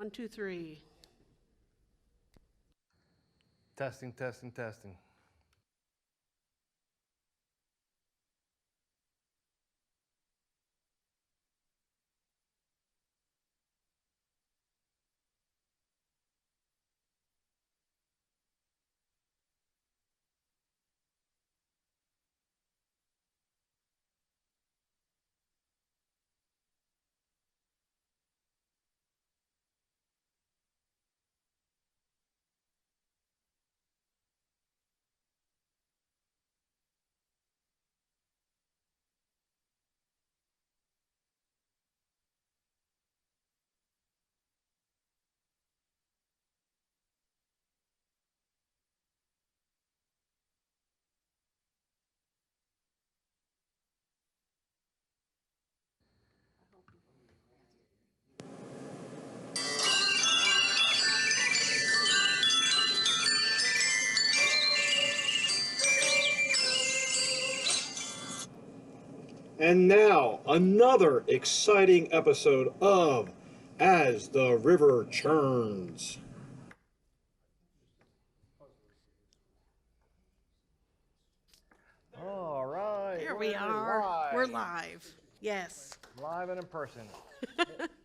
1, 2, 3. Testing, testing, testing. And now, another exciting episode of As the River Churns. All right, There we we're are. We're live. Yes. live and in person.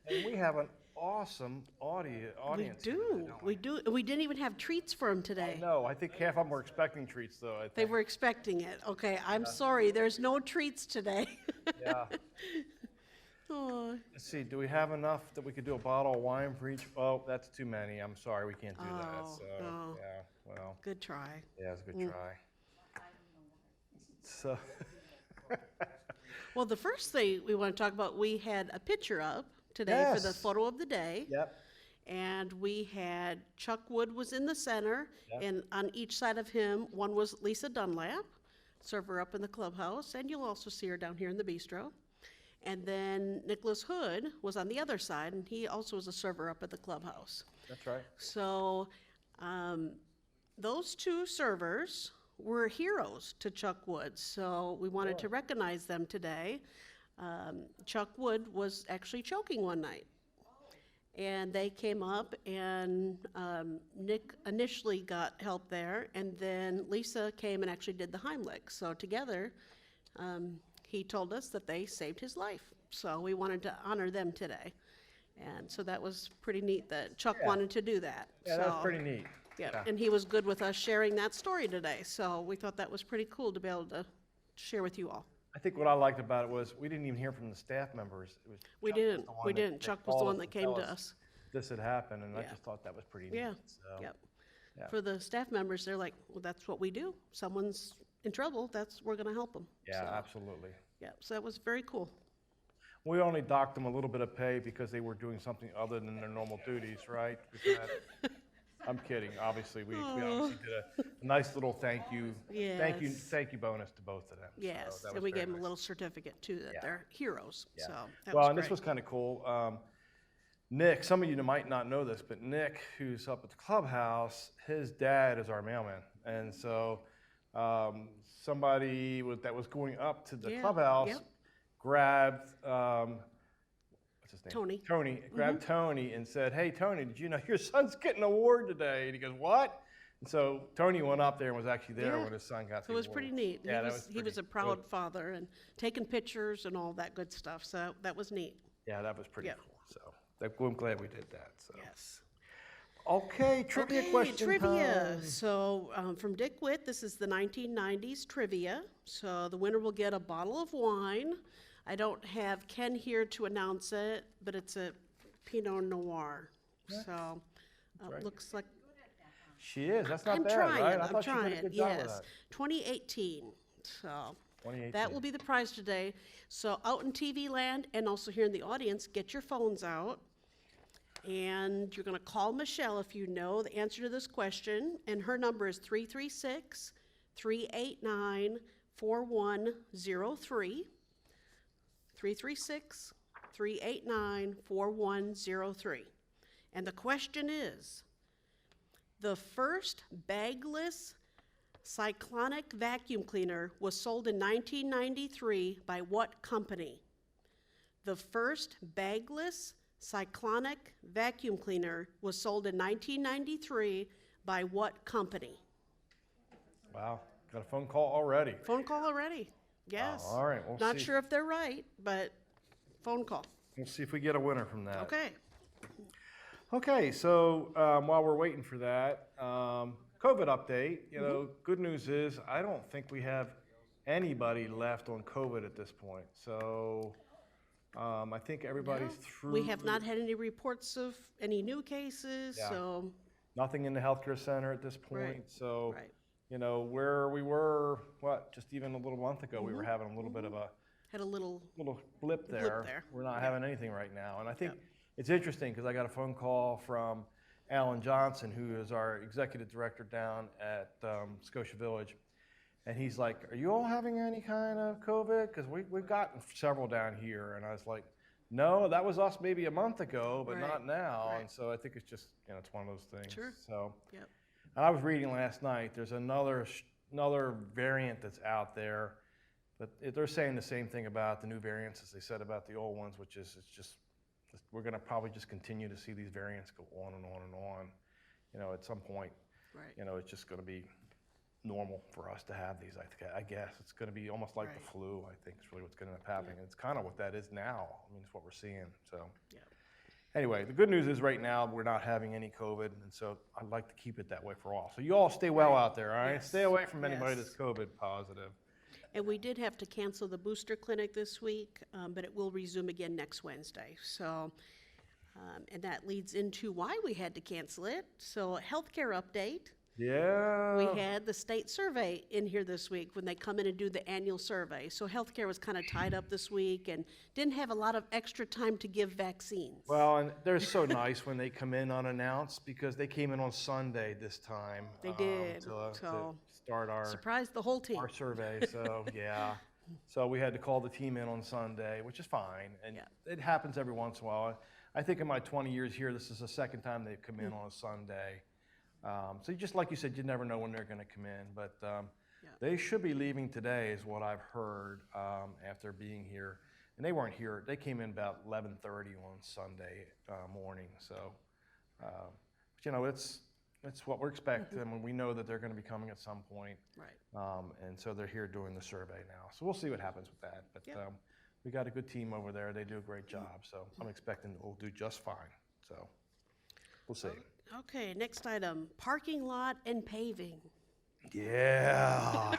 And we have an awesome audience. We here do. today, don't We do. We didn't even have treats for them today. No, I think half of them were expecting treats, though. I think. They were expecting it. Okay, I'm sorry. There's no treats today. Yeah. Oh, Let's see. Do we have enough that we could do a bottle of wine for each? Oh, that's too many. I'm sorry, we can't do that. Oh, So no. yeah. Well, good try. yeah, it's a good try. So. Well, the first thing we want to talk about, we had a picture up today for the Yes. photo of the day. Yep. And we had Chuck Wood was in the center, Yep. and on each side of him, one was Lisa Dunlap, server up in the clubhouse, and you'll also see her down here in the bistro. And then Nicholas Hood was on the other side, and he also was a server up at the clubhouse. That's right. So those two servers were heroes to Chuck Wood, so we wanted to recognize them today. Chuck Wood was actually choking one night. And they came up, and Nick initially got help there, and then Lisa came and actually did the Heimlich. So together, he told us that they saved his life. So we wanted to honor them today. And so that was pretty neat that Chuck wanted to do that. Yeah, that was pretty neat. Yeah, and he was good with us sharing that story today. So we thought that was pretty cool to be able to share with you all. I think what I liked about it was we didn't even hear from the staff members. It was We Chuck was didn't. the one We that- didn't. that Chuck was the called one us that to came tell to us us. This had happened, and I Yeah. just thought that was pretty neat. Yeah. So, Yep. yeah. For the staff members, they're like, well, that's what we do. Someone's in trouble, we're gonna help them. Yeah, So, absolutely. yeah, so that was very cool. We only docked them a little bit of pay because they were doing something other than their normal duties, right? I'm kidding. Obviously, we obviously did a nice little thank you Yes. bonus to both of them. So Yes, that and was we very gave them a nice. little certificate too, that Yeah. they're heroes, Yeah. so that Well, was and this great. was kind of cool. Nick, some of you might not know this, but Nick, who's up at the clubhouse, his dad is our mailman. And so somebody that was going up to the Yeah, clubhouse yep. grabbed, what's his name? Tony. Tony, grabbed Tony and said, hey, Tony, did you know your son's getting an award today? And he goes, what? And so Tony went up there and was actually there Yeah. when his son got the So it was award. pretty neat. Yeah, He was a proud father and taking pictures and all that good stuff, so that was neat. Yeah, that was pretty Yeah. cool. So I'm glad we did that. So. Yes. Okay, trivia Okay, question trivia. time. So from Dick Witt, this is the 1990s trivia. So the winner will get a bottle of wine. I don't have Ken here to announce it, but it's a Pinot Noir. So right. looks like She is. That's not I'm bad, trying. right? I I'm thought she did a trying. good job with Yes, that. 2018. So 2018. that will be the prize today. So out in TV land and also here in the audience, get your phones out. And you're going to call Michelle if you know the answer to this question. And her number is 336 389 4103. 336 389 4103. And the question is the first bagless cyclonic vacuum cleaner was sold in 1993 by what company? The first bagless Cyclonic vacuum cleaner was sold in 1993 by what company? Wow, got a phone call already. Phone call already? Yes. All right, we'll Not see. sure if they're right, but phone call. We'll see if we get a winner from that. Okay. Okay, so while we're waiting for that, COVID update. Good news is I don't think we have anybody left on COVID at this point. So I think everybody's No, through. we have not had any reports of any new cases, Yeah. so, Nothing in the healthcare center at this point. Right, So, right. where we were, just even a little month ago, we were having a little bit of a had a little, blip there. there. We're not Yeah. having anything right now. And I think Yep. it's interesting because I got a phone call from Alan Johnson, who is our executive director down at Scotia Village. And he's like, are you all having any kind of COVID? Because we've gotten several down here. And I was like, no, that was us maybe a month ago, but Right, not now. right. And so I think it's just, it's one of those things. Sure. So, Yep. and I was reading last night, there's another variant that's out there. But they're saying the same thing about the new variants as they said about the old ones, which is we're going to probably just continue to see these variants go on and on and on. At some point, Right. it's just going to be normal for us to have these. I guess it's going to be almost like the Right. flu. I think is really what's going to end up happening. And it's kind of what that is now. I mean, it's what we're seeing. So Yep. anyway, the good news is right now we're not having any COVID, and so I'd like to keep it that way for all. So you all stay well out there, all right? Yes. Stay away from anybody Yes. that's COVID positive. And we did have to cancel the booster clinic this week, but it will resume again next Wednesday. So, and that leads into why we had to cancel it. So, healthcare update. Yeah. We had the state survey in here this week when they come in and do the annual survey. So healthcare was kind of tied up this week and didn't have a lot of extra time to give vaccines. Well, and they're so nice when they come in unannounced because they came in on Sunday this time. They did, To so start surprised the whole team. our survey. So yeah. So we had to call the team in on Sunday, which is fine. And Yeah. it happens every once in a while. I think in my 20 years here, this is the second time they've come in on a Sunday. So just like you said, you never know when they're going to come in. But they should be leaving today is what I've heard after being here. And they weren't here. They came in about 11:30 on Sunday morning. So, it's what we're expecting. And we know that they're going to be coming at some point. Right. And so they're here doing the survey now. So we'll see what happens with that. But Yep. we got a good team over there. They do a great job. So I'm expecting we'll do just fine. So we'll see. Okay, next item, parking lot and paving. Yeah.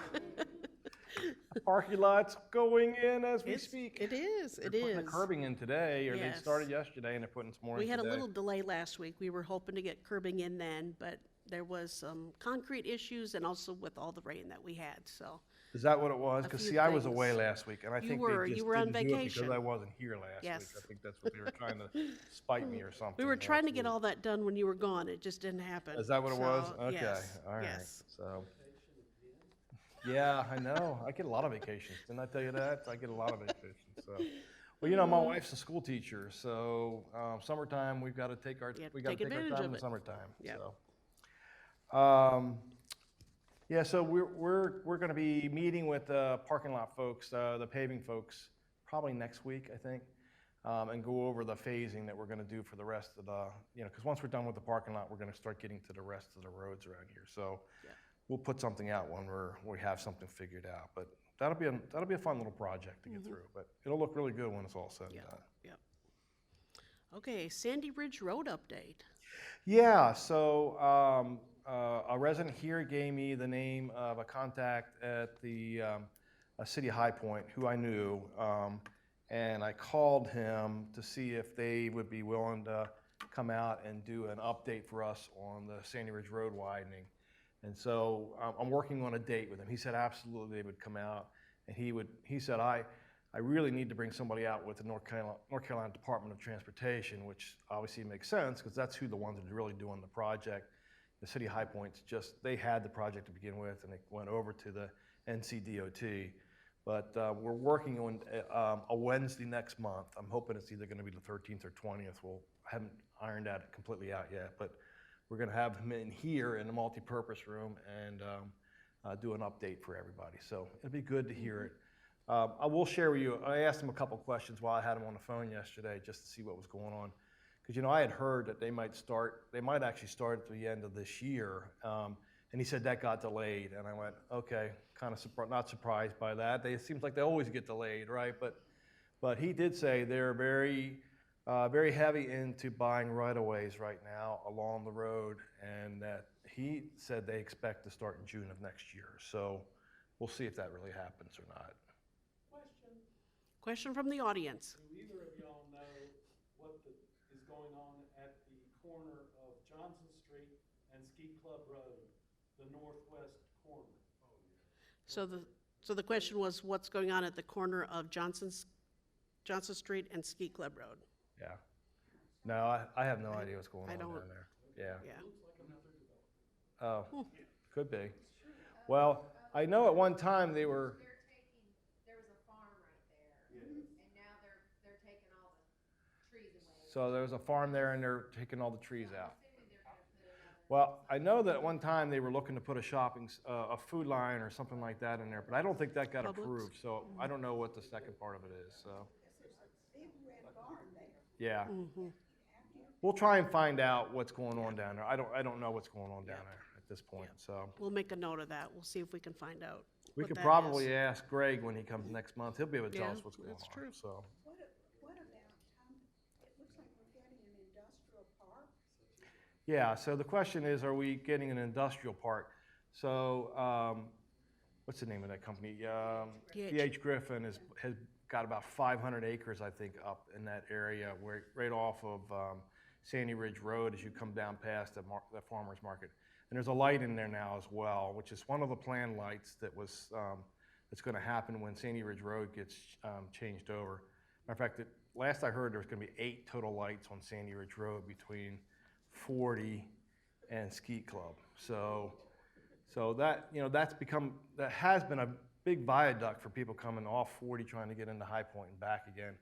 The parking lot's going in as we speak. It is, They're it putting the is. curbing in today, or they Yes. started yesterday, and they're putting some more in We had a today. little delay last week. We were hoping to get curbing in then, but there was some concrete issues and also with all the rain that we had, so. Is that what it was? A Because few see, I was things. away last week, and I You think were. they just You were on didn't do it vacation. because I wasn't here last Yes. week. I think that's what they were trying to spite me or something. We were trying to last get week. all that done when you were gone. It just didn't happen. Is that what it was? So, Okay, yes, all right. yes. So, yeah, I know. I get a lot of vacations. Didn't I tell you that? I get a lot of vacations. So, well, my wife's a school teacher, so summertime we've got to take our You have to we got to take take our advantage time of in it. summertime. Yep. So, yeah. So we're going to be meeting with the parking lot folks, the paving folks, probably next week, I think. And go over the phasing that we're going to do for the rest of the, because once we're done with the parking lot, we're going to start getting to the rest of the roads around here. So Yeah. we'll put something out when we have something figured out. But that'll be a fun little project to get through. But it'll look really good when it's all said and Yeah, done. yeah. Okay, Sandy Ridge Road update. Yeah. So a resident here gave me the name of a contact at the City High Point who I knew. And I called him to see if they would be willing to come out and do an update for us on the Sandy Ridge Road widening. And so I'm working on a date with him. He said absolutely they would come out. And he said, I really need to bring somebody out with the North Carolina Department of Transportation, which obviously makes sense because that's who the ones that are really doing the project. The City High Point's they had the project to begin with, and it went over to the NCDOT. But we're working on a Wednesday next month. I'm hoping it's either going to be the 13th or 20th. I haven't ironed that completely out yet, but we're going to have him in here in the multi-purpose room and do an update for everybody. So it'll be good to hear it. I will share with you, I asked him a couple questions while I had him on the phone yesterday just to see what was going on. because I had heard that they might actually start at the end of this year. And he said that got delayed, and I went, okay, kind of not surprised by that. It seems like they always get delayed, right? But he did say they're very heavy into buying right-of-ways right now along the road, and that he said they expect to start in June of next year. So we'll see if that really happens or not. Question from the audience. Do either of y'all know what is going on at the corner of Johnson Street and Ski Club Road, the northwest corner? So the question was, what's going on at the corner of Johnson Street and Ski Club Road? Yeah. No, I have no idea what's going on I down don't- there. Yeah. Yeah. Oh, could be. Well, I know at one time they were. There was a farm right there, and now they're taking all the trees away. So there was a farm there, and they're taking all the trees out. Assuming they're gonna put another. Well, I know that at one time they were looking to put a food line or something like that in there, but I don't think that got Publix? approved. So I don't know what the second part of it is. So. Yeah. We'll try and find out what's going on down there. I don't know what's going on down there at this point. So We'll make a note of that. We'll see if we can find out. we what could that probably is. ask Greg when he comes next month. He'll be able to tell Yeah, us what's going that's on. true. So. What about, it looks like we're getting an industrial park? Yeah, so the question is, are we getting an industrial park? So, what's the name of that company? D.H. Griffin has got about 500 acres, I think, up in that area, right off of Sandy Ridge Road as you come down past the farmer's market. And there's a light in there now as well, which is one of the planned lights that's going to happen when Sandy Ridge Road gets changed over. Matter of fact, last I heard, there's going to be 8 total lights on Sandy Ridge Road between 40 and Ski Club. So that that has been a big viaduct for people coming off 40 trying to get into High Point and back again.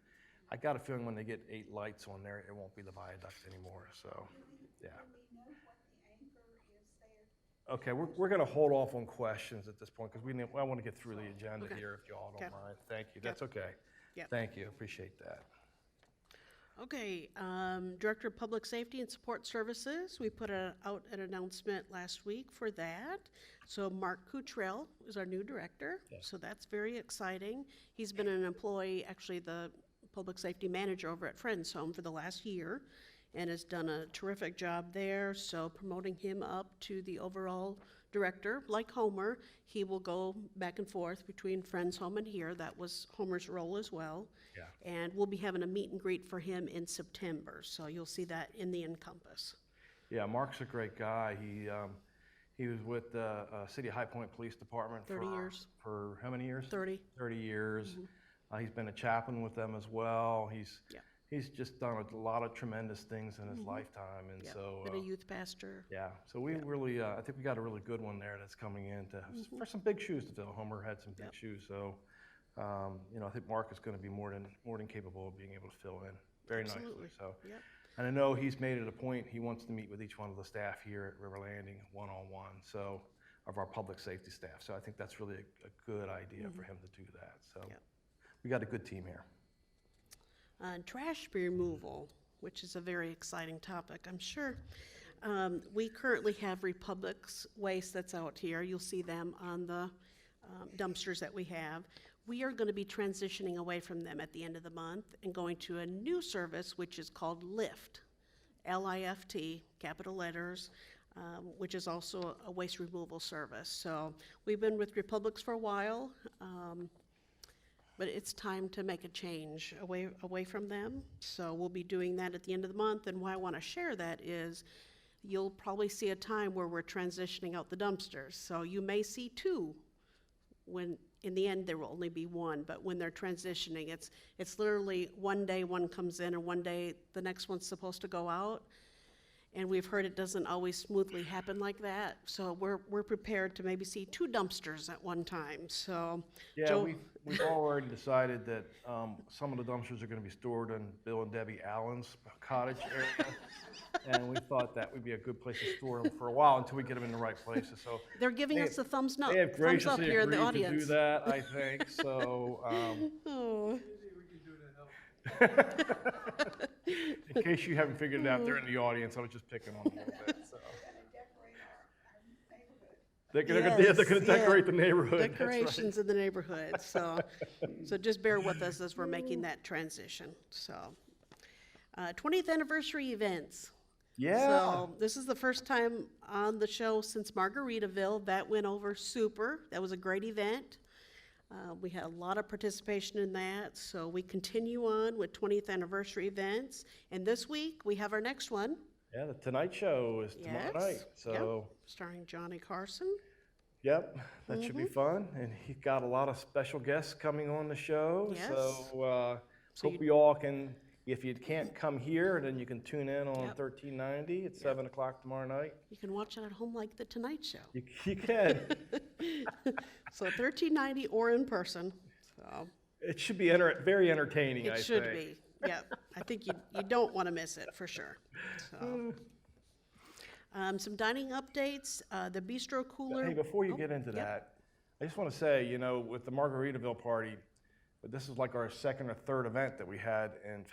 I got a feeling when they get 8 lights on there, it won't be the viaduct anymore. So, yeah. Do we know what the anchor is there? Okay, we're going to hold off on questions at this point because I want to get through the agenda Okay. here if you all don't Okay. mind. Thank you. That's okay. Yep. Thank you. Appreciate that. Okay, Director of Public Safety and Support Services, we put out an announcement last week for that. So Mark Cottrell is our new director, so that's very exciting. He's been an employee, actually the public safety manager over at Friends Home for the last year, and has done a terrific job there, so promoting him up to the overall director. Like Homer, he will go back and forth between Friends Home and here. That was Homer's role as well. Yeah. And we'll be having a meet and greet for him in September, so you'll see that in the Encompass. Yeah, Mark's a great guy. He was with the City of High Point Police Department 30 years. For how many years? 30. 30 years. He's been a chaplain with them as well. Yeah. He's just done a lot of tremendous things in his lifetime, and Yep. so Been a youth pastor. yeah. So we really, I think we got a really good one there that's coming in for some big shoes to fill. Homer had some big Yep. shoes, so I think Mark is going to be more than capable of being able to fill in very Absolutely. nicely. So. Yep. And I know he's made it a point, he wants to meet with each one of the staff here at River Landing one-on-one, so, of our public safety staff. So I think that's really a good idea for him to do that. So Yep. we got a good team here. Trash removal, which is a very exciting topic, I'm sure. We currently have Republic's waste that's out here. You'll see them on the dumpsters that we have. We are going to be transitioning away from them at the end of the month and going to a new service, which is called Lift, L-I-F-T, capital letters, which is also a waste removal service. So we've been with Republics for a while, but it's time to make a change away from them. So we'll be doing that at the end of the month, and why I want to share that is you'll probably see a time where we're transitioning out the dumpsters. So you may see 2, when in the end there will only be 1, but when they're transitioning, it's literally one day one comes in and one day the next one's supposed to go out. And we've heard it doesn't always smoothly happen like that. So we're prepared to maybe see 2 dumpsters at one time. So Yeah, Joe- we've already decided that some of the dumpsters are going to be stored in Bill and Debbie Allen's cottage area. And we thought that would be a good place to store them for a while until we get them in the right places. So they're giving They- us the thumbs up, they have thumbs up graciously here in the agreed to do audience. that, I think. So Oh, Maybe we can do it at home. In case you haven't figured it out there in the audience, I was just picking on a little bit, so. Gonna decorate our neighborhood. They're gonna Yes, yeah. decorate the neighborhood. That's right. Decorations in the neighborhood, so just bear with us as we're making that transition, so. 20th anniversary events. Yeah, So this is the first time on the show since Margaritaville. That went over super. That was a great event. We had a lot of participation in that, so we continue on with 20th anniversary events. And this week, we have our next one. yeah, the Tonight Show is tomorrow Yes, night, yep. so, Starring Johnny Carson. yep, that should be fun. And he got a lot of special guests coming on the show, Yes. so, So hope we all can, if you can't come here, then you can tune in on Yep. 1390 at 7 o'clock tomorrow night. You can watch it at home like The Tonight Show. You can. So 1390 or in person, so It should be very entertaining, I it think. should be. Yeah, I think you don't want to miss it, for sure. So, some dining updates, the bistro cooler. Hey, before you Oh, get into yep. that, I just want to say, with the Margaritaville party, but this is like our second or third event that we had in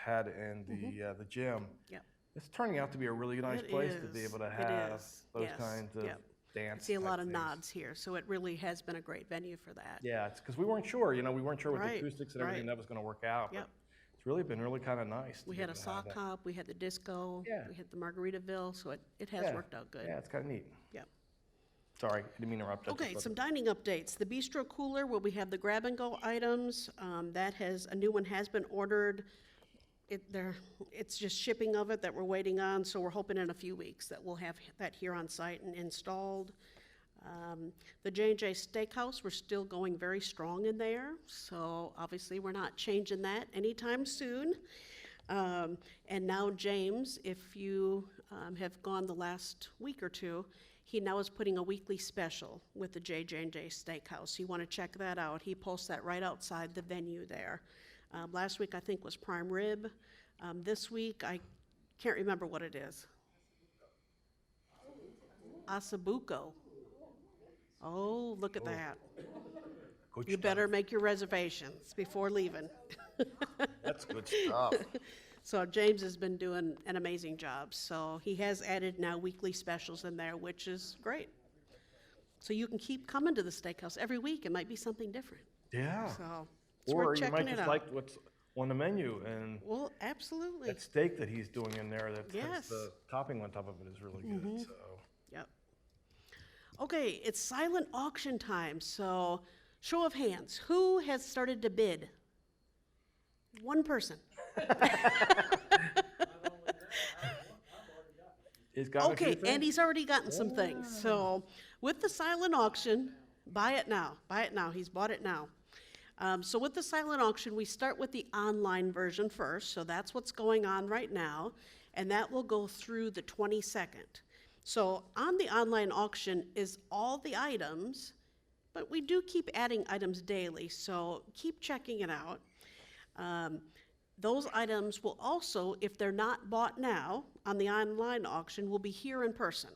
the gym. Yep. It's turning out to be a really nice It place to be is. able to It have is. those Yes. kinds of Yep. dance. I see a type lot of things. nods here, so it really has been a great venue for that. Yeah, it's because we weren't sure, we weren't sure with Right, the acoustics and everything right. that was going to work out. but Yep. It's really been really kind of nice. to We be had a able to have sock that. hop, we had the disco, Yeah. we had the Margaritaville, so it has Yeah. worked out good. Yeah, it's kind of neat. Yep. Sorry, I didn't mean to interrupt. I just Okay, thought some that- dining updates. The bistro cooler, where we have the grab-and-go items, a new one has been ordered. It's just shipping of it that we're waiting on, so we're hoping in a few weeks that we'll have that here on site and installed. The J&J Steakhouse, we're still going very strong in there, so obviously we're not changing that anytime soon. And now James, if you have gone the last week or two, he now is putting a weekly special with the J&J Steakhouse. You want to check that out. He posts that right outside the venue there. Last week, I think, was prime rib. This week, I can't remember what it is. Asabuco. Oh, look at that. Good You stuff. better make your reservations before leaving. That's good stuff. So James has been doing an amazing job. So he has added now weekly specials in there, which is great. So you can keep coming to the steakhouse every week. It might be something different. Yeah. So it's Or worth you checking might it just out. like what's on the menu, and Well, absolutely. that steak that he's doing in there, that has Yes. the topping on top of it is really good, so. Yep. Okay, it's silent auction time. So show of hands, who has started to bid? One person. He's got a few Okay, things. and he's already gotten some things. So with the silent auction, buy it now. Buy it now. He's bought it now. So with the silent auction, we start with the online version first. So that's what's going on right now. And that will go through the 22nd. So on the online auction is all the items, but we do keep adding items daily. So keep checking it out. Those items will also, if they're not bought now on the online auction, will be here in person.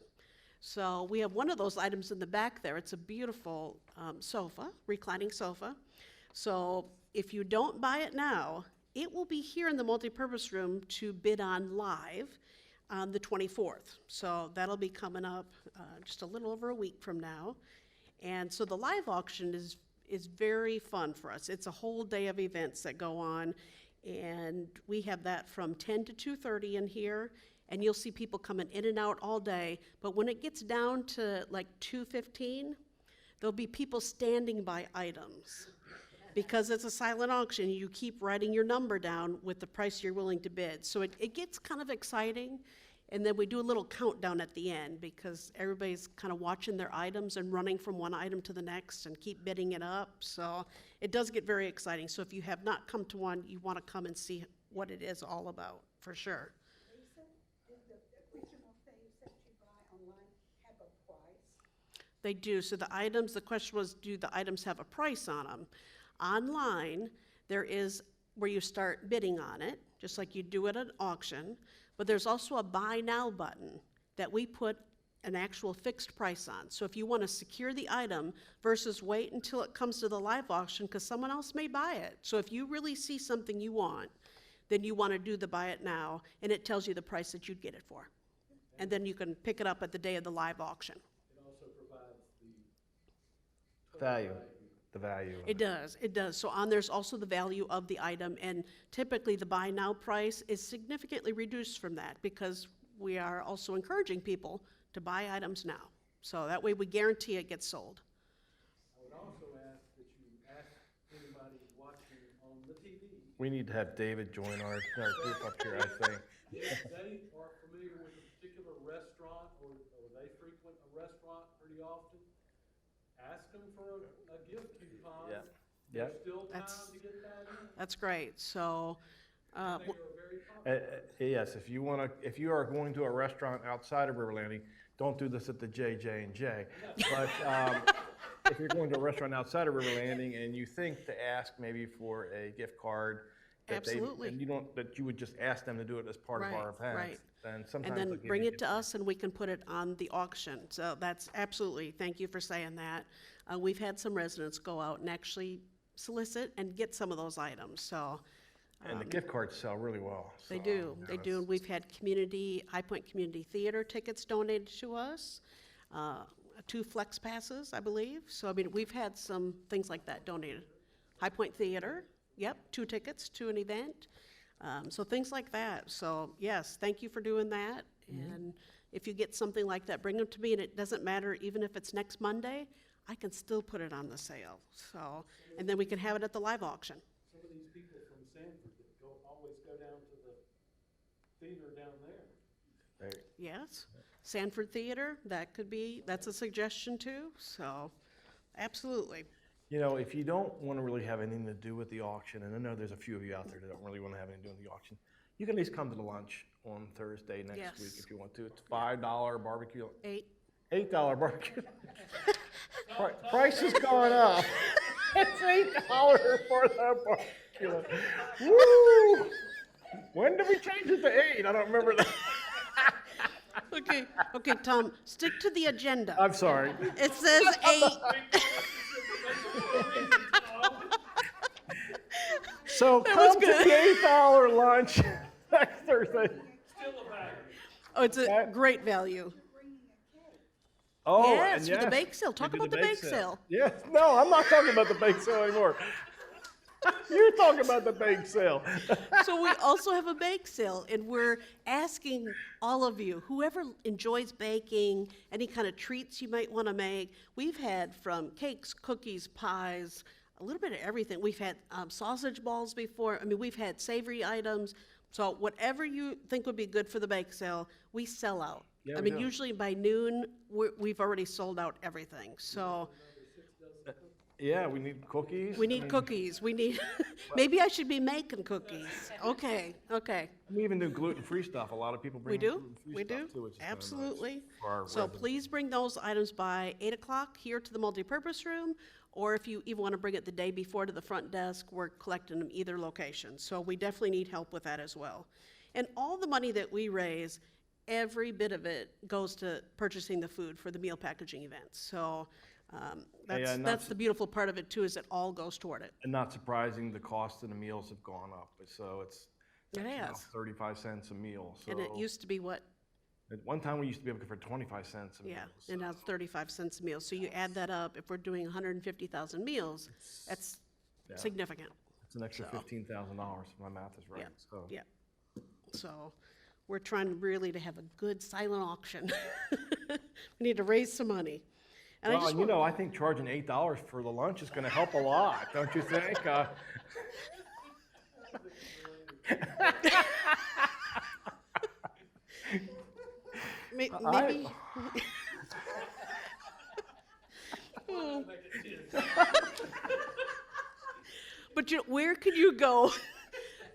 So we have one of those items in the back there. It's a beautiful sofa, reclining sofa. So if you don't buy it now, it will be here in the multipurpose room to bid on live on the 24th. So that'll be coming up just a little over a week from now. And so the live auction is very fun for us. It's a whole day of events that go on, and we have that from 10 to 2:30 in here, and you'll see people coming in and out all day. But when it gets down to like 2:15, there'll be people standing by items. Because it's a silent auction, you keep writing your number down with the price you're willing to bid. So it gets kind of exciting. And then we do a little countdown at the end because everybody's kind of watching their items and running from one item to the next and keep bidding it up. So it does get very exciting. So if you have not come to one, you want to come and see what it is all about, for sure. Lisa, do the original things that you buy online have a price? They do. So the question was, do the items have a price on them? Online, there is where you start bidding on it, just like you do at an auction, but there's also a buy now button that we put an actual fixed price on. So if you want to secure the item versus wait until it comes to the live auction, because someone else may buy it. So if you really see something you want, then you want to do the buy it now, and it tells you the price that you'd get it for. And then you can pick it up at the day of the live auction. It also provides the Value, the value. It does, it does. So on there's also the value of the item, and typically the buy now price is significantly reduced from that because we are also encouraging people to buy items now. So that way we guarantee it gets sold. I would also ask that you ask anybody watching on the TV We need to have David join our group up here, I think. if they are familiar with a particular restaurant or they frequent a restaurant pretty often. Ask them for a gift coupon. Yeah. There's Yep. still time That's- to get that in. That's great. So, They are very popular. Yes, if you are going to a restaurant outside of River Landing, don't do this at the J&J. But if you're going to a restaurant outside of River Landing and you think to ask maybe for a gift card, Absolutely. and that you would just ask them to do it as part of our Right, event, right. then sometimes and they'll then give bring you it to us and we can put it on the auction. So that's absolutely, thank you for saying that. We've had some residents go out and actually solicit and get some of those items, so. And the gift cards sell really well. They so, do, yeah, they do. And we've had High Point Community Theater tickets donated to us, 2 Flex Passes, I believe. So, I mean, we've had some things like that donated. High Point Theater, yep, 2 tickets to an event. So things like that. So, yes, thank you for doing that. And if you get something like that, bring them to me, and it doesn't matter, even if it's next Monday, I can still put it on the sale. So, and then we can have it at the live auction. Some of these people from Sanford that always go down to the theater down there. They- Yes, Sanford Theater, that's a suggestion too, so, absolutely. You know, if you don't want to really have anything to do with the auction, and I know there's a few of you out there that don't really want to have anything to do with the auction, you can at least come to the lunch on Thursday next Yes. week if you want to. It's $5 barbecue, 8, $8 barbecue. Price has gone up. It's $8 for the barbecue. Woo! When did we change it to 8? I don't remember that. okay, Tom, stick to the agenda. I'm sorry. It says 8, So was come to good. the $8 lunch next Thursday. Still a value. oh, it's a great value. Oh, Yes, and for the bake sale. we Talk do about the bake sale. Yes, no, I'm not talking about the bake sale anymore. You're talking about the bake sale. So we also have a bake sale, and we're asking all of you, whoever enjoys baking, any kind of treats you might want to make. We've had from cakes, cookies, pies, a little bit of everything. We've had sausage balls before. I mean, we've had savory items. So whatever you think would be good for the bake sale, we sell out. Yeah, I we mean, do. usually by noon, we've already sold out everything. So Yeah, we need cookies. we I need mean, cookies. We need, maybe I should be making cookies. Okay. We even do gluten-free stuff. A lot of people bring We do, gluten-free we stuff do, too, which is kinda nice absolutely. for our So residents. please bring those items by 8 o'clock here to the multipurpose room, or if you even want to bring it the day before to the front desk, we're collecting them either location. So we definitely need help with that as well. And all the money that we raise, every bit of it goes to purchasing the food for the meal packaging events. So not that's s- the beautiful part of it too, is it all goes toward it. And not surprising, the cost of the meals have gone up. So it's It now has. 35 cents a meal. So And it used to be what? at one time, we used to be able to get for 25 cents a meal. Yeah, so- and now it's 35 cents a meal. So you add that up, if we're doing 150,000 meals, that's Yeah. significant. It's an extra So. $15,000 if my math is right. Yeah, So. yeah. So we're trying really to have a good silent auction. We need to raise some money. And I Well, just you want, know, I think charging $8 for the lunch is going to help a lot, don't you think? maybe, but where could you go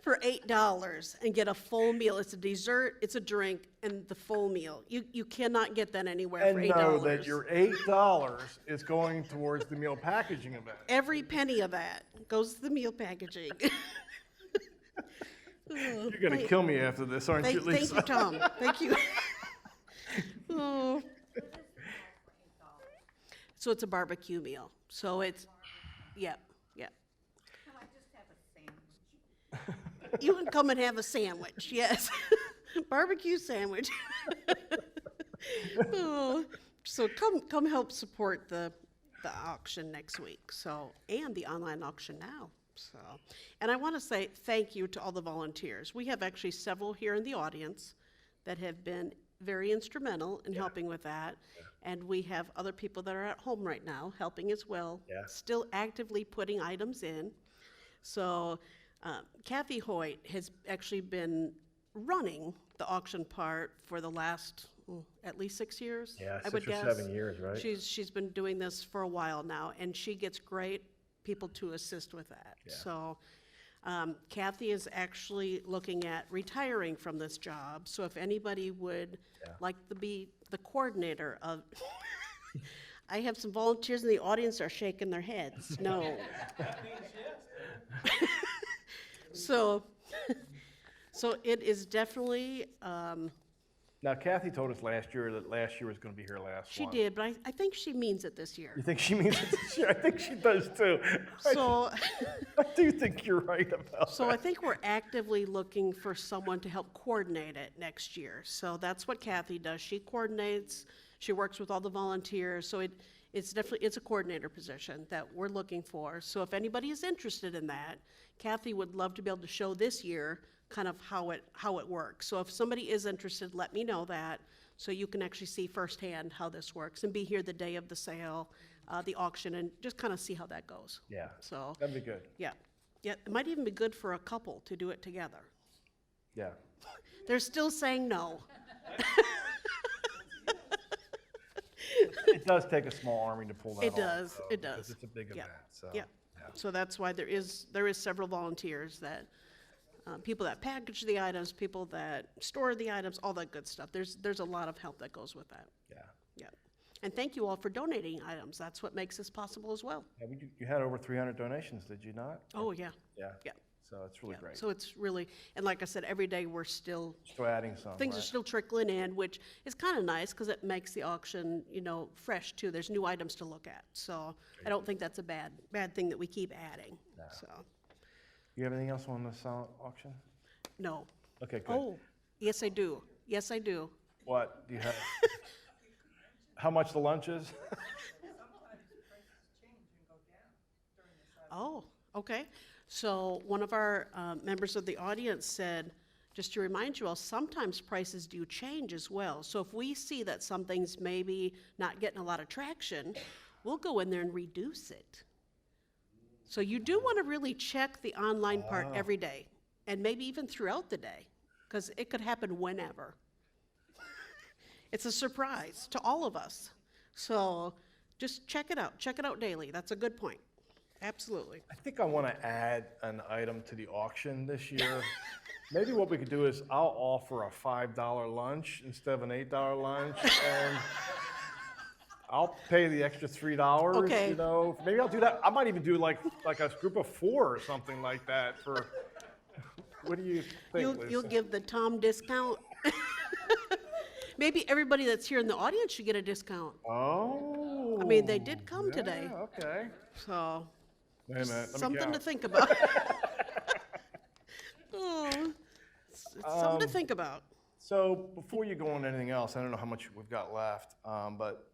for $8 and get a full meal? It's a dessert, it's a drink, and the full meal. You cannot get that anywhere And for know $8. that your $8 is going towards the meal packaging event. Every penny of that goes to the meal packaging. You're going to kill me after this, aren't you, Thank Lisa? you, Tom. Thank you. Oh. So it's a barbecue meal. So it's, yeah. Can I just have a sandwich? You can come and have a sandwich, yes. Barbecue sandwich. Oh, so come help support the auction next week, so, and the online auction now, so. And I want to say thank you to all the volunteers. We have actually several here in the audience that have been very instrumental in helping with that. And we have other people that are at home right now helping as well. Yeah. Still actively putting items in. So Kathy Hoyt has actually been running the auction part for the last at least 6 years. Yeah, I would 6 or guess. 7 years, right? She's been doing this for a while now, and she gets great people to assist with that. Yeah. So Kathy is actually looking at retiring from this job. So if anybody would like to be the coordinator of, I have some volunteers in the audience are shaking their heads. No. So it is definitely. Now, Kathy told us last year that last year was going to be her last She one. did, but I think she means it this year. You think she means it this year? I think she does too. So, I do think you're right about so that. I think we're actively looking for someone to help coordinate it next year. So that's what Kathy does. She coordinates, she works with all the volunteers. So it's definitely, it's a coordinator position that we're looking for. So if anybody is interested in that, Kathy would love to be able to show this year kind of how it works. So if somebody is interested, let me know that, so you can actually see firsthand how this works and be here the day of the sale, the auction, and just kind of see how that goes. Yeah, So, that'd be good. yeah, it might even be good for a couple to do it together. Yeah. They're still saying no. It does take a small army to pull that It off. does, though, it because does. It's a big Yeah, event, so. yeah. So that's why there is several volunteers that, people that package the items, people that store the items, all that good stuff. There's a lot of help that goes with that. Yeah. Yeah. And thank you all for donating items. That's what makes this possible as well. Yeah, you had over 300 donations, did you not? Oh, yeah. Yeah. Yeah. So it's really Yeah. great. So it's really, and like I said, every day we're still, Still adding some, things are right? still trickling in, which is kind of nice because it makes the auction, fresh too. There's new items to look at. So I don't think that's a bad thing that we keep adding. No. So, You have anything else on this auction? no. Okay, good. Oh, yes, I do. Yes, I do. What, do you have? How much the lunch is? Oh, okay. So one of our members of the audience said, just to remind you all, sometimes prices do change as well. So if we see that something's maybe not getting a lot of traction, we'll go in there and reduce it. So you do want to really check the online part every day, and maybe even throughout the day, because it could happen whenever. It's a surprise to all of us. So just check it out. Check it out daily. That's a good point. Absolutely. I think I want to add an item to the auction this year. Maybe what we could do is I'll offer a $5 lunch instead of an $8 lunch, and I'll pay the extra $3. Okay. Maybe I'll do that. I might even do like a group of 4 or something like that for. What do you think, Lisa? You'll give the Tom discount? Maybe everybody that's here in the audience should get a discount. Oh. I mean, they did come today. Yeah, okay. So, Wait a minute. Let me something to count. think about. Oh, it's something to think about. So before you go on to anything else, I don't know how much we've got left, but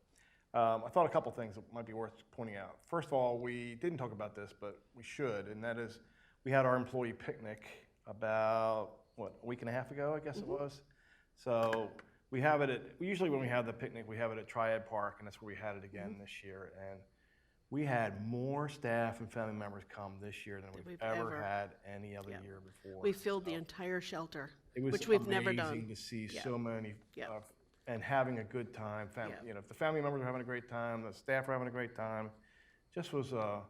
I thought a couple things that might be worth pointing out. First of all, we didn't talk about this, but we should, and that is we had our employee picnic about, a week and a half ago, I guess it was. So we have it usually when we have the picnic, we have it at Triad Park, and that's where we had it again this year. And we had more staff and family members come this year than we've ever had any other year before. We filled the entire shelter, It was which we've never done. amazing to see Yeah. so many, Yeah. and having a good time. Yeah. If the family members were having a great time, the staff were having a great time. Just was a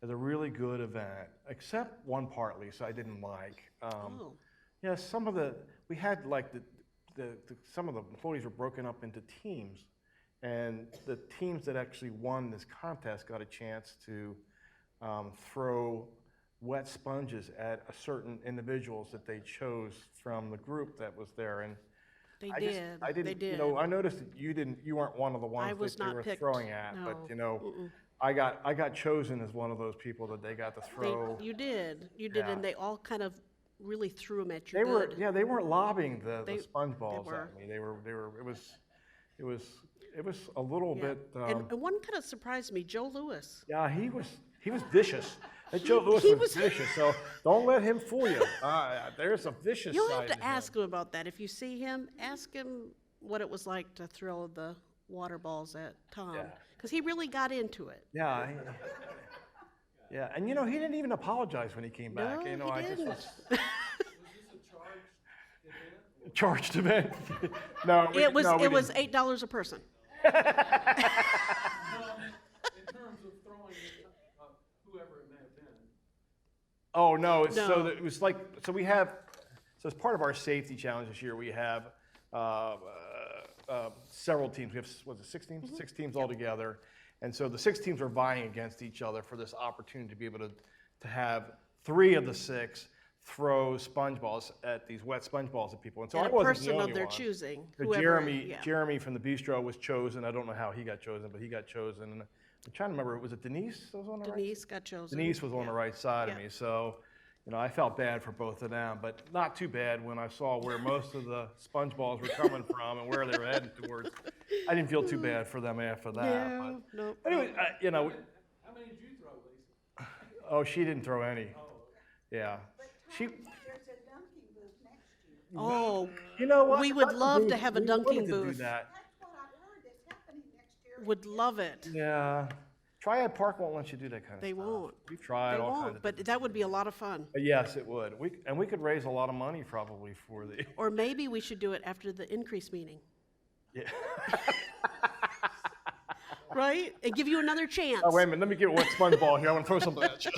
really good event, except one part, Lisa, I didn't like. Oh, Yeah, we had like some of the employees were broken up into teams, and the teams that actually won this contest got a chance to throw wet sponges at a certain individuals that they chose from the group that was there. And they I did. did. They did. I noticed that you weren't one of the ones I was that they not were picked, throwing at, no. but I got chosen as one of those people that they got to throw. You did, Yeah. and they all kind of really threw them at you They were, good. yeah, they weren't lobbing the They- sponge balls were. at me. It was a little Yeah. bit, And one kind of surprised me, Joe Lewis. yeah, he was vicious. That Joe Lewis he was was- vicious, so don't let him fool you. There's a vicious You'll side have to him. ask him about that. If you see him, ask him what it was like to throw the water balls at Tom. Yeah. Because he really got into it. Yeah. Yeah, and he didn't even apologize when he came back. No, I he just didn't. was Was this a charged event? charged event. No, It was no, we it was didn't. $8 a person. In terms of throwing it, whoever it may have been. Oh no! So No. it was like we have. So as part of our safety challenge this year, we have several teams. We have 6 teams? Mm-hmm. 6 teams altogether, and so the 6 teams are vying against each other for this opportunity to be able to have 3 of the 6 throw sponge balls at these wet sponge balls at people. And so And I a wasn't the person only of their one. choosing. So Whoever, Jeremy, Jeremy from the bistro was chosen. I don't know how he got chosen, but he got chosen. And I'm trying to remember, was it Denise that was on the right? Denise got chosen. Denise was on the right side of Yeah. me, so I felt bad for both of them, but not too bad when I saw where most of the sponge balls were coming from and where they were heading towards. I didn't feel too bad for them after that. Yeah, no. But anyway, How many did you throw, Lisa? oh, she didn't throw any. Yeah, she. There's a dunking booth next year. Oh, You know what? We would Dunking love to booth, have a we dunking wanted to do booth. that. That's what I've heard is happening next year. would love it. Yeah, Triad Park won't let you do that kind of They stuff. won't. We've tried They all kinds won't, of but different that would be a lot of fun. But yes, it would. We could raise a lot of money probably for the. Or maybe we should do it after the increase meeting, Yeah. right? And give you another chance. Oh, wait a minute. Let me get a wet sponge ball here. I want to throw something at you.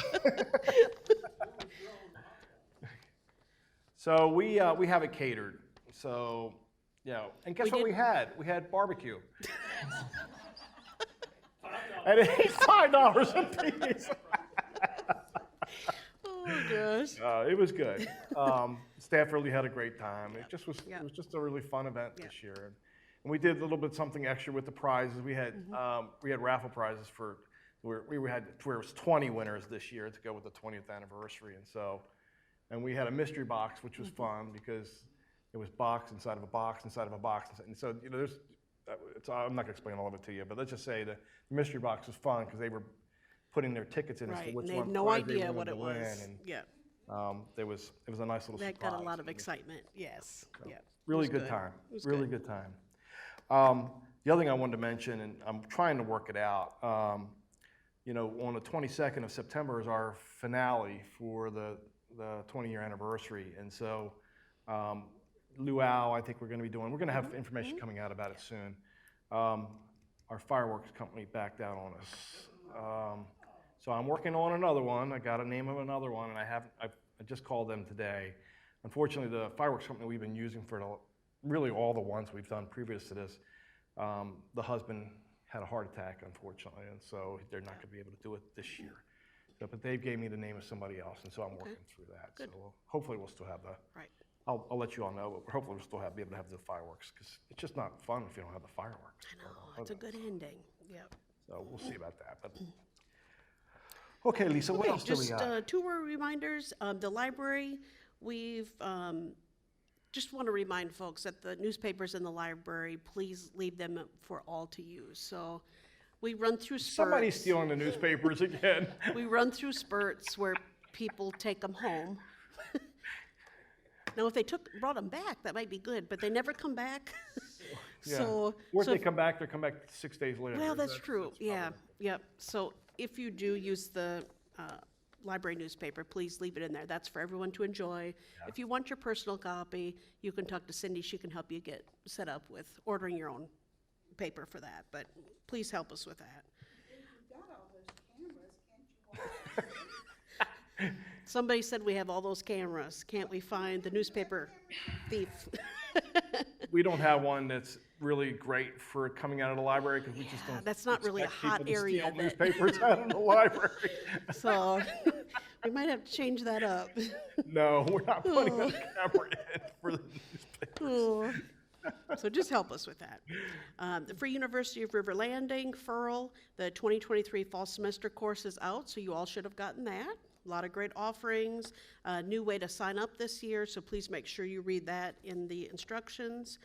So we have it catered. So, and guess We what did- we had? We had barbecue. And it's $5 a piece. Oh, gosh. It was good. Staff really had a great time. It just was. Yeah. It was just a really fun event Yeah. this year, and we did a little bit something extra with the prizes. We had raffle prizes for where it was 20 winners this year to go with the 20th anniversary, and we had a mystery box, which was fun because it was box inside of a box inside of a box, and so there's. I'm not gonna explain all of it to you, but let's just say the mystery box was fun because they were putting their tickets in as to Right, which and they had one no prize they idea wanted what to it win, was. and, Yeah, it was a nice little that surprise. got a lot of excitement, yes, yeah. Really It was good time. It was Really good time. The other thing I wanted to mention, and I'm trying to work it out, on the 22nd of September is our finale for the 20-year anniversary. And so Luau, I think we're going to have information coming out about it soon. Our fireworks company backed out on us. So I'm working on another one. I got a name of another one, and I just called them today. Unfortunately, the fireworks company we've been using for really all the ones we've done previous to this, the husband had a heart attack, unfortunately, and so they're not going to be able to do it this year. But they gave me the name of somebody else, and so I'm working through that. Good. So hopefully we'll still have the. Right. I'll let you all know, but hopefully we'll still be able to have the fireworks because it's just not fun if you don't have the fireworks. I know, it's a good ending, yeah. So we'll see about that. But okay, Lisa, what Okay, else do we just got? 2 more reminders. The library, we've, just want to remind folks that the newspapers in the library, please leave them for all to use. So we run through spurts. Somebody's stealing the newspapers again. We run through spurts where people take them home. Now, if they brought them back, that might be good, but they never come back. Yeah. So, Or if so they come back 6 days later. well, that's true, yeah, yep. So if you do use the library newspaper, please leave it in there. That's for everyone to enjoy. If you want your personal copy, you can talk to Cindy. She can help you get set up with ordering your own paper for that, but please help us with that. If you've got all those cameras, can't you watch? Somebody said we have all those cameras. Can't we find the newspaper thief? We don't have one that's really great for coming out of the library because we just don't. That's not really a expect people hot to area steal that- newspapers out of the library. So we might have to change that up. No, we're not putting a camera in for the newspaper. Oh. So just help us with that. The Free University of River Landing, FURL, the 2023 fall semester course is out, so you all should have gotten that a lot of great offerings, a new way to sign up this year, so please make sure you read that in the instructions.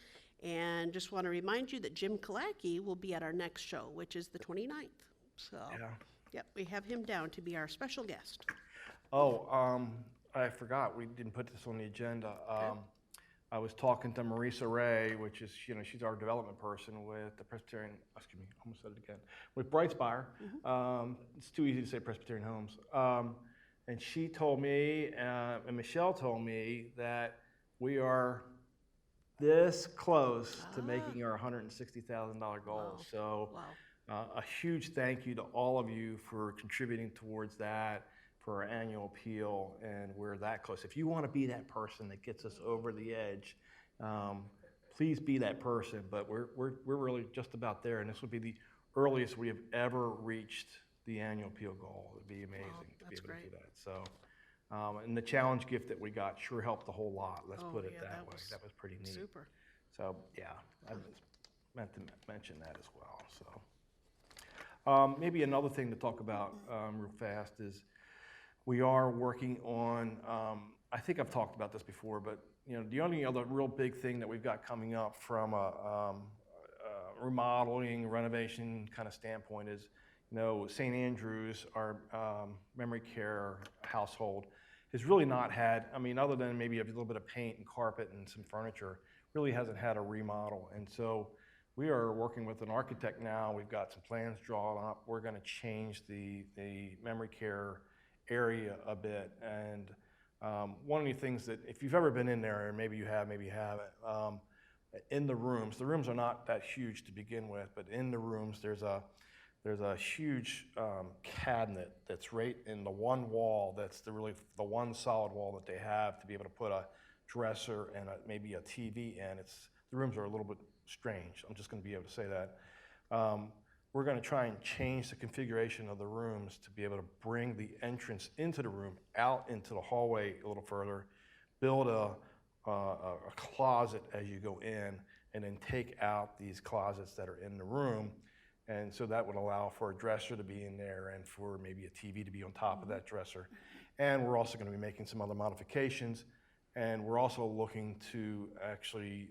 And just want to remind you that Jim Kalaki will be at our next show, which is the 29th. So, Yeah. yep, we have him down to be our special guest. Oh, I forgot, we didn't put this on the agenda. I was talking to Marisa Ray, which is, she's our development person with the Presbyterian, excuse me, almost said it again, with Brightspire. It's too easy to say Presbyterian Homes. And she told me, and Michelle told me that we are this close to making our $160,000 goal. Wow. So Wow. a huge thank you to all of you for contributing towards that, for our annual appeal, and we're that close. If you want to be that person that gets us over the edge, please be that person. But we're really just about there, and this would be the earliest we have ever reached the annual appeal goal. It'd be amazing to be that's able to do great. that. So, and the challenge gift that we got sure helped a whole lot. Let's put it yeah, that that way. was That was pretty neat. Super. So yeah, I meant to mention that as well. So maybe another thing to talk about real fast is we are working on. I think I've talked about this before, but the only other real big thing that we've got coming up from a remodeling, renovation kind of standpoint is, St. Andrews, our memory care household, has really not had. I mean, other than maybe a little bit of paint and carpet and some furniture, really hasn't had a remodel. And so we are working with an architect now. We've got some plans drawn up. We're going to change the memory care area a bit. And one of the things that, if you've ever been in there, and maybe you have, maybe you haven't, in the rooms are not that huge to begin with, but in the rooms there's a huge cabinet that's right in the one wall that's the one solid wall that they have to be able to put a dresser and maybe a TV in. The rooms are a little bit strange. I'm just going to be able to say that. We're going to try and change the configuration of the rooms to be able to bring the entrance into the room out into the hallway a little further, build a closet as you go in, and then take out these closets that are in the room. And so that would allow for a dresser to be in there and for maybe a TV to be on top of that dresser. And we're also going to be making some other modifications. And we're also looking to actually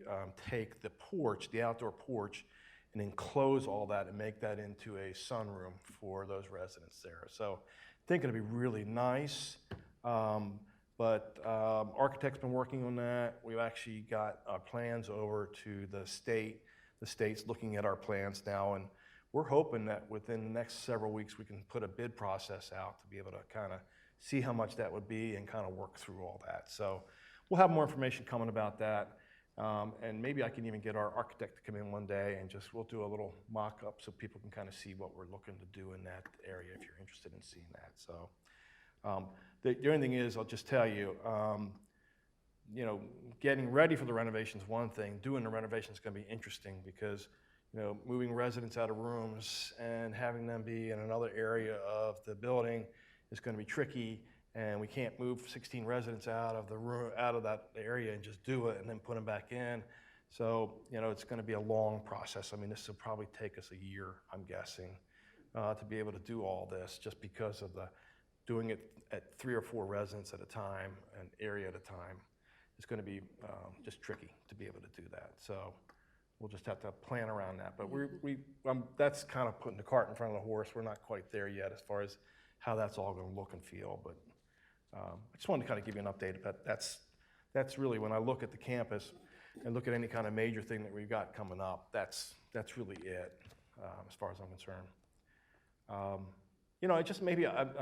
take the porch, the outdoor porch, and enclose all that and make that into a sunroom for those residents there. So I think it'll be really nice. But architect's been working on that. We've actually got our plans over to the state. The state's looking at our plans now, and we're hoping that within the next several weeks we can put a bid process out to be able to kind of see how much that would be and kind of work through all that. So we'll have more information coming about that. And maybe I can even get our architect to come in one day and we'll do a little mock-up so people can kind of see what we're looking to do in that area if you're interested in seeing that. So the only thing is, I'll just tell you, getting ready for the renovation is one thing. Doing the renovation is going to be interesting because, moving residents out of rooms and having them be in another area of the building is going to be tricky. And we can't move 16 residents out of the room, out of that area and just do it and then put them back in. So, it's going to be a long process. I mean, this will probably take us a year, I'm guessing, to be able to do all this just because of doing it at 3 or 4 residents at a time, an area at a time. It's going to be just tricky to be able to do that. So we'll just have to plan around that. But that's kind of putting the cart in front of the horse. We're not quite there yet as far as how that's all going to look and feel. But I just wanted to kind of give you an update. But that's really, when I look at the campus and look at any kind of major thing that we've got coming up, that's really it as far as I'm concerned. I'm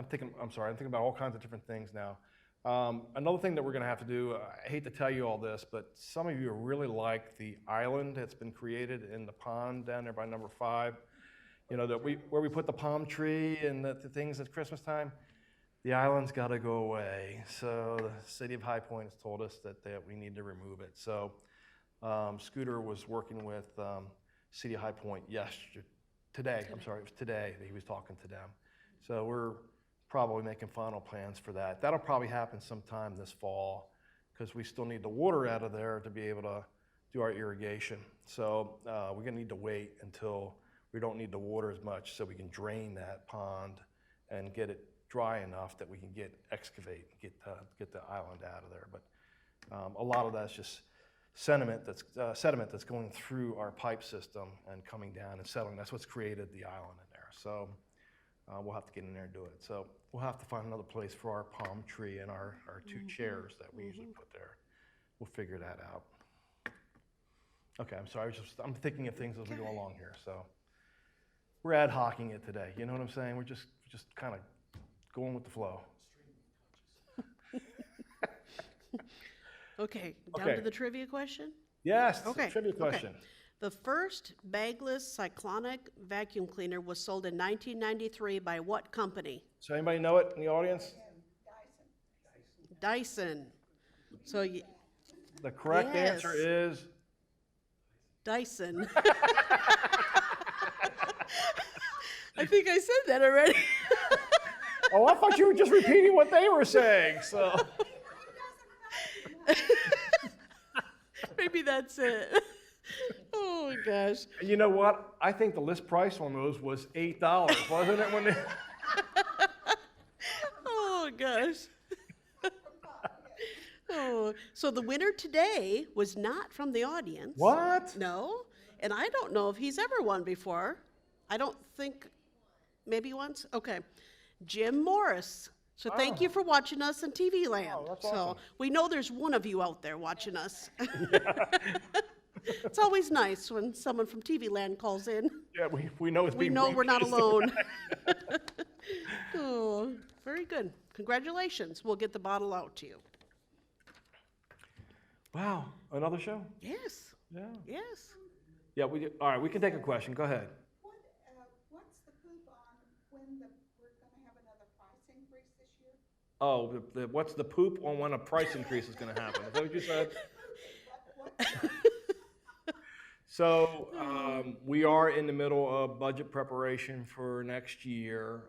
thinking about all kinds of different things now. Another thing that we're going to have to do, I hate to tell you all this, but some of you really like the island that's been created in the pond down there by number 5. Where we put the palm tree and the things at Christmas time. The island's got to go away. So the city of High Point has told us that we need to remove it. So Scooter was working with city of High Point today. I'm sorry, it was today that he was talking to them. So we're probably making final plans for that. That'll probably happen sometime this fall because we still need the water out of there to be able to do our irrigation. So we're going to need to wait until we don't need the water as much so we can drain that pond and get it dry enough that we can excavate, get the island out of there. But a lot of that's just sediment that's going through our pipe system and coming down and settling. That's what's created the island in there. So we'll have to get in there and do it. So we'll have to find another place for our palm tree and our two chairs that we usually put there. We'll figure that out. Okay, I'm sorry. I'm thinking of things as we go along here. So we're ad hocing it today. You know what I'm saying? We're just kind of going with the flow. Okay, down Okay. to the trivia question? Yes. Okay. Trivia okay. question. The first bagless cyclonic vacuum cleaner was sold in 1993 by what company? So anybody know it in the audience? Dyson. So The correct Yes. answer is Dyson. I think I said that already. oh, I thought you were just repeating what they were saying. So Maybe that's it. Oh my gosh. you know what? I think the list price on those was $8, wasn't it? When they... Oh gosh. Oh, so the winner today was not from the audience. What? No, and I don't know if he's ever won before. I don't think, maybe once? Okay. Jim Morris. So thank you for watching us on TV Land. Oh, that's so awesome. we know there's one of you out there watching us. It's always nice when someone from TV Land calls in. Yeah, we know it's We being know we're not broadcast. alone. Oh, very good. Congratulations. We'll get the bottle out to you. Wow, another show? Yes, Yeah. yes. Yeah, all right, we can take a question. Go ahead. What's the poop on when we're gonna have another price increase this year? Oh, what's the poop on when a price increase is going to happen? Is that what you said? So we are in the middle of budget preparation for next year.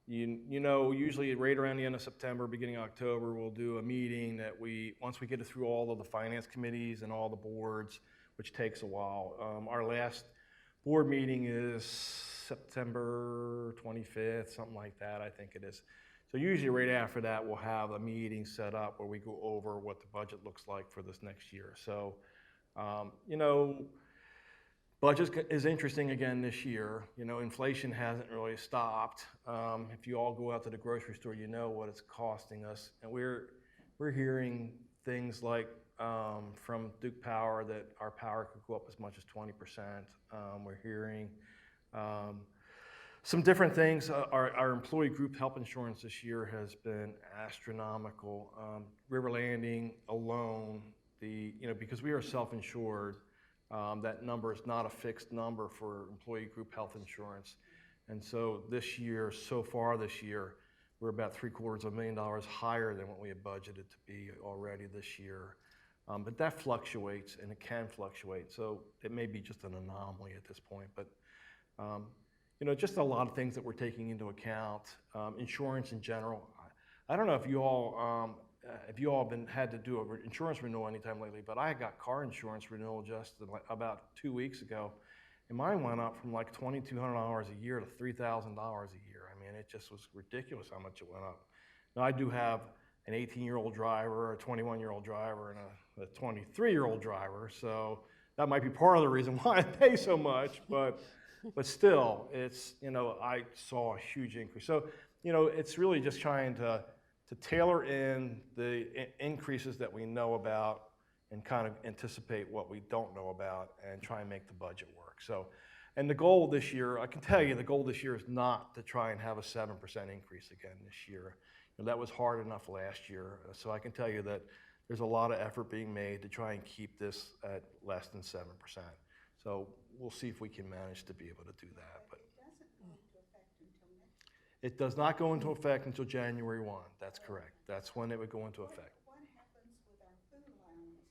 You know, usually right around the end of September, beginning of October, we'll do a meeting that once we get it through all of the finance committees and all the boards, which takes a while. Our last board meeting is September 25th, something like that, I think it is. So usually right after that, we'll have a meeting set up where we go over what the budget looks like for this next year. So, you know, budget is interesting again this year. You know, inflation hasn't really stopped. If you all go out to the grocery store, you know what it's costing us. And we're hearing things like from Duke Power that our power could go up as much as 20%. We're hearing some different things. Our employee group health insurance this year has been astronomical. River Landing alone, because we are self-insured, that number is not a fixed number for employee group health insurance. And so so far this year, we're about $750,000 higher than what we had budgeted to be already this year. But that fluctuates, and it can fluctuate. So it may be just an anomaly at this point. But you know, just a lot of things that we're taking into account. Insurance in general. I don't know if you all had to do an insurance renewal anytime lately, but I got car insurance renewal just about 2 weeks ago, and mine went up from like $2,200 a year to $3,000 a year. I mean, it just was ridiculous how much it went up. Now I do have an 18-year-old driver, a 21-year-old driver, and a 23-year-old driver, so that might be part of the reason why I pay so much, but still, it's, you know, I saw a huge increase. So, you know, it's really just trying to tailor in the increases that we know about and kind of anticipate what we don't know about and try and make the budget work. So, and the goal this year, I can tell you the goal this year is not to try and have a 7% increase again this year. You know, that was hard enough last year. So I can tell you that there's a lot of effort being made to try and keep this at less than 7%. So we'll see if we can manage to be able to do that. But it does not go into effect until January 1. That's correct. That's when it would go into effect. What happens with our food allowances?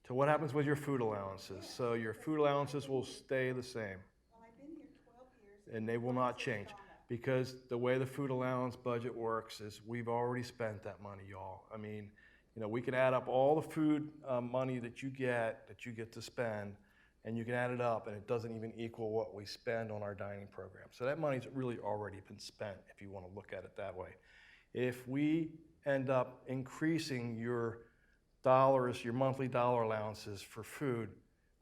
So what happens with your food allowances? So your food allowances will stay the same, Well, I've been here 12 years. and they will not change. Because the way the food allowance budget works is we've already spent that money, y'all. I mean, you know, we can add up all the food money that you get to spend, and you can add it up, and it doesn't even equal what we spend on our dining program. So that money's really already been spent, if you want to look at it that way. If we end up increasing your dollars, your monthly dollar allowances for food,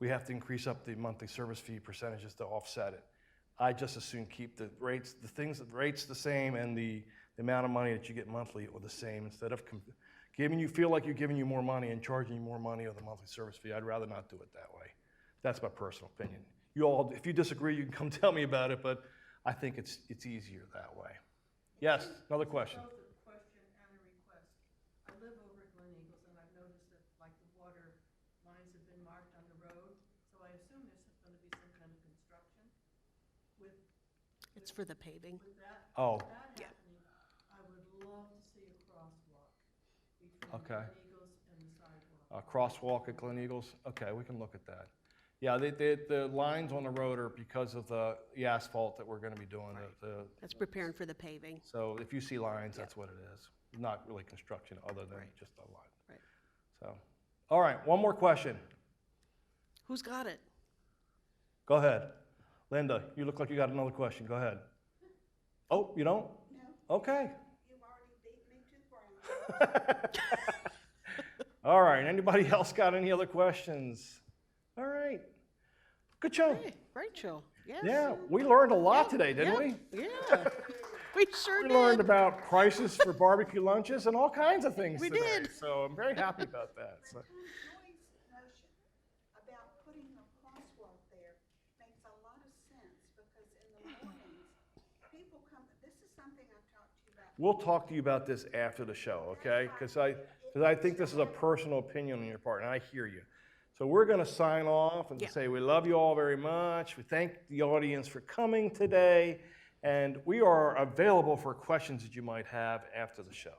we have to increase up the monthly service fee percentages to offset it. I just as soon keep the rates, rates the same, and the amount of money that you get monthly or the same, instead of feel like you're giving you more money and charging you more money on the monthly service fee. I'd rather not do it that way. That's my personal opinion. You all, if you disagree, you can come tell me about it, but I think it's easier that way. Yes, another question. Both a question and a request. I live over at Glen Eagles, and I've noticed that, like, the water lines have been marked on the road, so I assume there's going to be some kind of construction with It's for the paving. that. Oh, That Yeah. happening, I would love to see a crosswalk between Okay. Glen Eagles and the sidewalk. a crosswalk at Glen Eagles? Okay, we can look at that. Yeah, the lines on the road are because of the asphalt that we're going to be doing. That's preparing for the paving. So if you see lines, that's what it is. Not really construction other than just a line. Right. So, all right, one more question. Who's got it? Go ahead. Linda, you look like you got another question. Go ahead. Oh, you don't? No, Okay. you've already beat me to the ground. All right, anybody else got any other questions? All right. Good show. Hey, great show. Yes. Yeah, we learned a lot today, didn't we? Yeah. We sure We did. learned about prices for barbecue lunches and all kinds of things We today. did. So I'm very happy about that. So, Tom Joy's notion about putting a crosswalk there makes a lot of sense because in the mornings, people come, this is something I've talked to you about. we'll talk to you about this after the show, okay? Because I think this is a personal opinion on your part, and I hear you. So we're going to sign off and Yeah. say we love you all very much. We thank the audience for coming today, and we are available for questions that you might have after the show.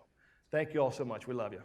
Thank you all so much. We love you.